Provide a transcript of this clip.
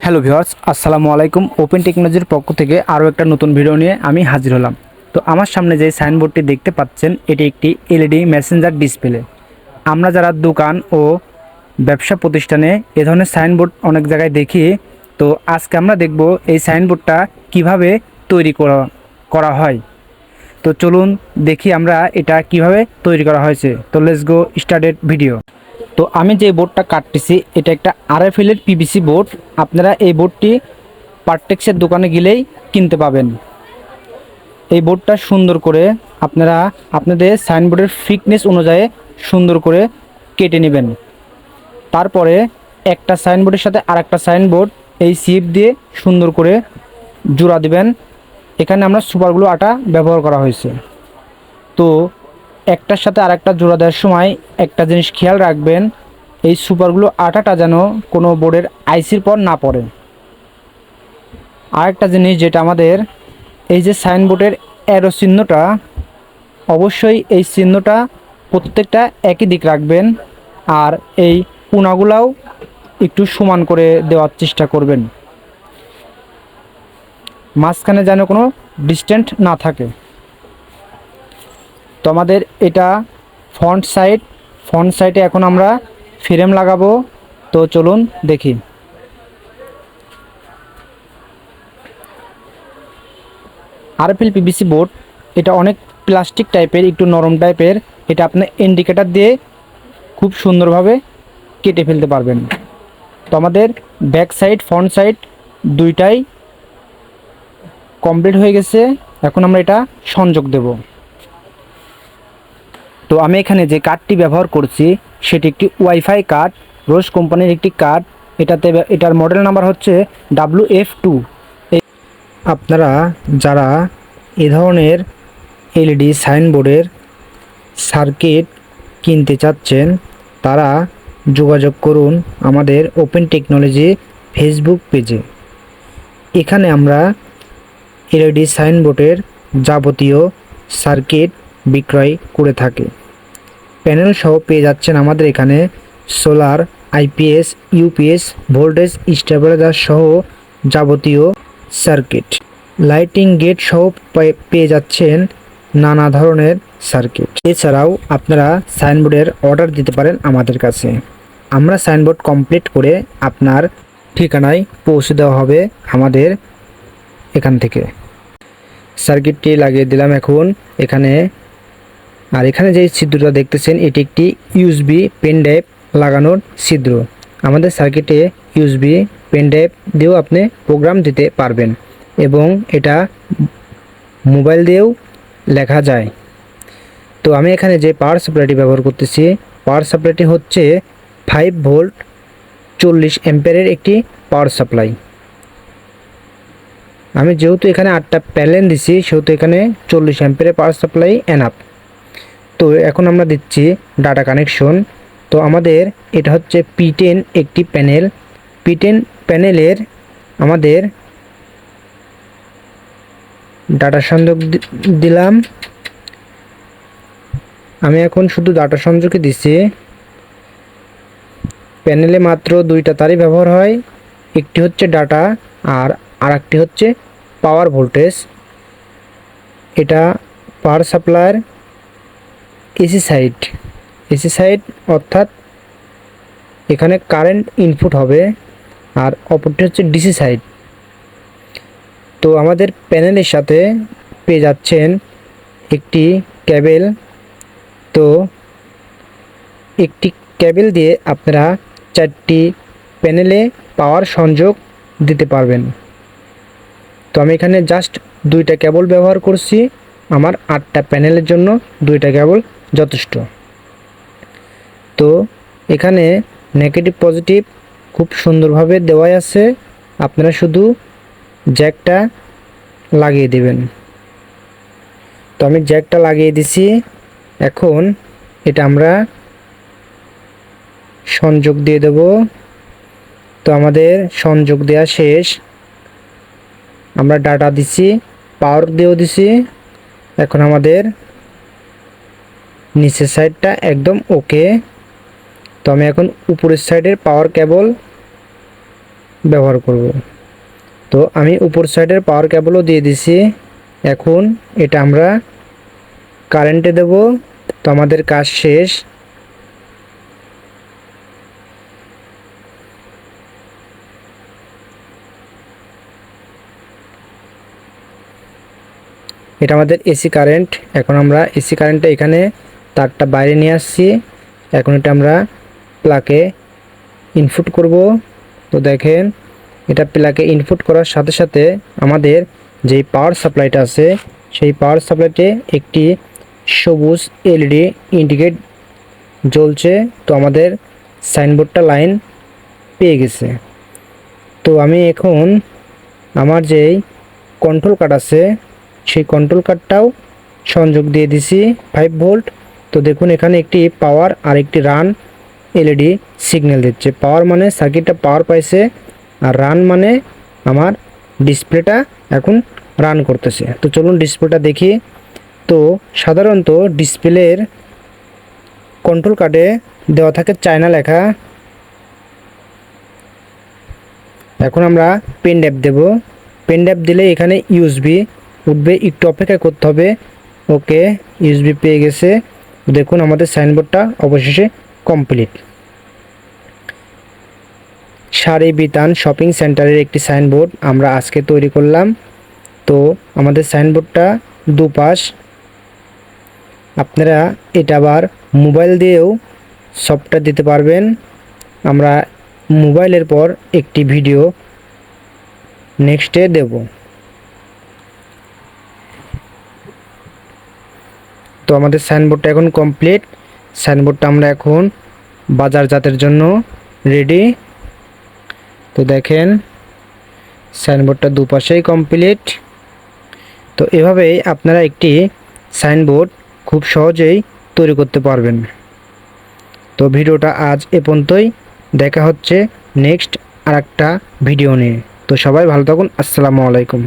Hello viewers, আসসালামু আলাইকুম। Open টেকনোলজির পক্ষ থেকে আরও একটা নতুন ভিডিও নিয়ে আমি হাজির হলাম। তো আমার সামনে যে সাইনবোর্ডটি দেখতে পাচ্ছেন, এটি একটি এলইডি মেসেঞ্জার ডিসপ্লে। আমরা যারা দোকান ও ব্যবসা প্রতিষ্ঠানে এ ধরনের সাইনবোর্ড অনেক জায়গায় দেখি। তো আজকে আমরা দেখব এই সাইনবোর্ডটা কিভাবে তৈরি করা হয়। তো চলুন দেখি আমরা এটা কিভাবে তৈরি করা হয়েছে। তো লেটস গো স্টার্টেড ভিডিও। তো আমি যে বোর্ডটা কাটতেছি এটা একটা আরএফএল এর পিভিসি বোর্ড। আপনারা এই বোর্ডটি পার্টেক্সের দোকানে গেলেই কিনতে পাবেন। এই বোর্ডটা সুন্দর করে আপনারা আপনাদের সাইনবোর্ডের ফিটনেস অনুযায়ী সুন্দর করে কেটে নেবেন। তারপরে একটা সাইনবোর্ডের সাথে আরেকটা সাইনবোর্ড এই সিপ দিয়ে সুন্দর করে জোড়া দিবেন। এখানে আমরা সুপারগুলো আটা ব্যবহার করা হয়েছে। তো একটার সাথে আরেকটা জোড়া দেওয়ার সময় একটা জিনিস খেয়াল রাখবেন, এই সুপারগুলো আটাটা যেন কোনো বোর্ডের আইসির পর না পড়ে। আরেকটা জিনিস যেটা আমাদের এই যে সাইনবোর্ডের অ্যারো চিহ্নটা, অবশ্যই এই চিহ্নটা প্রত্যেকটা একই দিক রাখবেন। আর এই কোণাগুলাও একটু সমান করে দেওয়ার চেষ্টা করবেন, মাঝখানে যেন কোনো ডিস্টেন্স না থাকে। তো আমাদের এটা ফ্রন্ট সাইডে এখন আমরা ফ্রেম লাগাবো। তো চলুন দেখি। আরএফএল পিভিসি বোর্ড এটা অনেক প্লাস্টিক টাইপের, একটু নরম টাইপের। এটা আপনি ইন্ডিকেটর দিয়ে খুব সুন্দরভাবে কেটে ফেলতে পারবেন। তো আমাদের ব্যাক সাইড ফ্রন্ট সাইড দুইটাই কমপ্লিট হয়ে গেছে। এখন আমরা এটা সংযোগ দেব। তো আমি এখানে যে কার্ডটি ব্যবহার করছি সেটি একটি ওয়াইফাই কার্ড, রোজ কোম্পানির একটি কার্ড। এটার মডেল নাম্বার হচ্ছে WF2। আপনারা যারা এ ধরনের এলইডি সাইনবোর্ডের সার্কিট কিনতে চাচ্ছেন তারা যোগাযোগ করুন আমাদের ওপেন টেকনোলজি ফেসবুক পেজে। এখানে আমরা এলইডি সাইনবোর্ডের যাবতীয় সার্কিট বিক্রয় করে থাকি। প্যানেল সহ পেয়ে যাচ্ছেন আমাদের এখানে solar, IPS, UPS, voltage stabiliser সহ যাবতীয় সার্কিট। লাইটিং গেট সহ পেয়ে যাচ্ছেন নানা ধরনের সার্কিট। এছাড়াও আপনারা সাইনবোর্ডের অর্ডার দিতে পারেন আমাদের কাছে। আমরা সাইনবোর্ড কমপ্লিট করে আপনার ঠিকানায় পৌঁছে দেওয়া হবে আমাদের এখান থেকে। সার্কিটটি লাগিয়ে দিলাম এখন এখানে। আর এখানে যে ছিদ্রটা দেখতেছেন এটি একটি ইউএসবি পেন ড্রাইভ লাগানোর ছিদ্র। আমাদের সার্কিটে ইউএসবি পেন ড্রাইভ দিয়েও আপনি প্রোগ্রাম দিতে পারবেন এবং এটা মোবাইল দিয়েও লেখা যায়। তো আমি এখানে যে পাওয়ার সাপ্লাইটি ব্যবহার করতেছি, পাওয়ার সাপ্লাইটি হচ্ছে 5 ভোল্ট 40 অ্যাম্পিয়ারের একটি পাওয়ার সাপ্লাই। আমি যেহেতু এখানে 8টা প্যানেল দিছি সেহেতু এখানে 40 অ্যাম্পিয়ারের পাওয়ার সাপ্লাই এনাফ। তো এখন আমরা দিচ্ছি ডাটা কানেকশন। তো আমাদের এটা হচ্ছে P10 একটি প্যানেল। P10 প্যানেলের আমাদের ডাটা সংযোগ দিলাম। আমি এখন শুধু ডাটা সংযোগই দিচ্ছি। প্যানেলে মাত্র দুইটা তারই ব্যবহার হয়, একটি হচ্ছে ডাটা আর আরেকটি হচ্ছে পাওয়ার ভোল্টেজ। এটা পাওয়ার সাপ্লাইয়ের এসি সাইড অর্থাৎ এখানে কারেন্ট ইনপুট হবে, আর অপরটি হচ্ছে ডিসি সাইড। তো আমাদের প্যানেলের সাথে পেয়ে যাচ্ছেন একটি কেবল। তো একটি কেবল দিয়ে আপনারা 4টি প্যানেলে পাওয়ার সংযোগ দিতে পারবেন। তো আমি এখানে জাস্ট 2টা কেবল ব্যবহার করছি। আমার 8টা প্যানেলের জন্য 2টা কেবল যথেষ্ট। তো এখানে নেগেটিভ পজিটিভ খুব সুন্দরভাবে দেওয়াই আছে, আপনারা শুধু জ্যাকটা লাগিয়ে দেবেন। তো আমি জ্যাকটা লাগিয়ে দিছি। এখন এটা আমরা সংযোগ দিয়ে দেব। তো আমাদের সংযোগ দেওয়া শেষ। আমরা ডাটা দিছি, পাওয়ার দিয়েও দিছি। এখন আমাদের নিচের সাইডটা একদম ওকে। তো আমি এখন উপরের সাইডের পাওয়ার কেবল ব্যবহার করব। তো আমি উপর সাইডের পাওয়ার কেবলও দিয়ে দিছি। এখন এটা আমরা কারেন্টে দেব। তো আমাদের কাজ শেষ। এটা আমাদের এসি কারেন্ট। এখন আমরা এসি কারেন্টটা এখানে তারটা বাইরে নিয়ে আসছি। এখন এটা আমরা প্লাগে ইনপুট করব। তো দেখেন এটা প্লাগে ইনপুট করার সাথে সাথে আমাদের যেই পাওয়ার সাপ্লাইটা আছে সেই পাওয়ার সাপ্লাইতে একটি সবুজ এলইডি ইন্ডিকেট জ্বলছে। তো আমাদের সাইনবোর্ডটা লাইন পেয়ে গেছে। তো আমি এখন আমার যেই কন্ট্রোল কার্ড আছে সেই কন্ট্রোল কার্ডটাও সংযোগ দিয়ে দিছি 5 ভোল্ট। তো দেখুন এখানে একটি পাওয়ার আর একটি রান এলইডি সিগন্যাল দিচ্ছে। পাওয়ার মানে সার্কিটটা পাওয়ার পাইছে, আর রান মানে আমার ডিসপ্লেটা এখন রান করতেছে। তো চলুন ডিসপ্লেটা দেখি। তো সাধারণত ডিসপ্লের কন্ট্রোল কার্ডে দেওয়া থাকে চায়না লেখা। এখন আমরা পেন ড্রাইভ দেব। পেন ড্রাইভ দিলে এখানে ইউএসবি উঠবে, একটু অপেক্ষা করতে হবে। ওকে, ইউএসবি পেয়ে গেছে। দেখুন আমাদের সাইনবোর্ডটা অবশেষে কমপ্লিট। শাড়ি বিতান শপিং সেন্টারের একটি সাইনবোর্ড আমরা আজকে তৈরি করলাম। তো আমাদের সাইনবোর্ডটা দুপাশ। আপনারা এটা আবার মোবাইল দিয়েও সফটওয়্যার দিতে পারবেন। আমরা মোবাইলের পর একটি ভিডিও নেক্সটে দেব। তো আমাদের সাইনবোর্ডটা এখন কমপ্লিট। সাইনবোর্ডটা আমরা এখন বাজারজাতের জন্য রেডি। তো দেখেন সাইনবোর্ডটা দুপাশেই কমপ্লিট। তো এভাবেই আপনারা একটি সাইনবোর্ড খুব সহজেই তৈরি করতে পারবেন। তো ভিডিওটা আজ এ পর্যন্তই। দেখা হচ্ছে নেক্সট আরেকটা ভিডিও নিয়ে। তো সবাই ভালো থাকুন। আসসালামু আলাইকুম।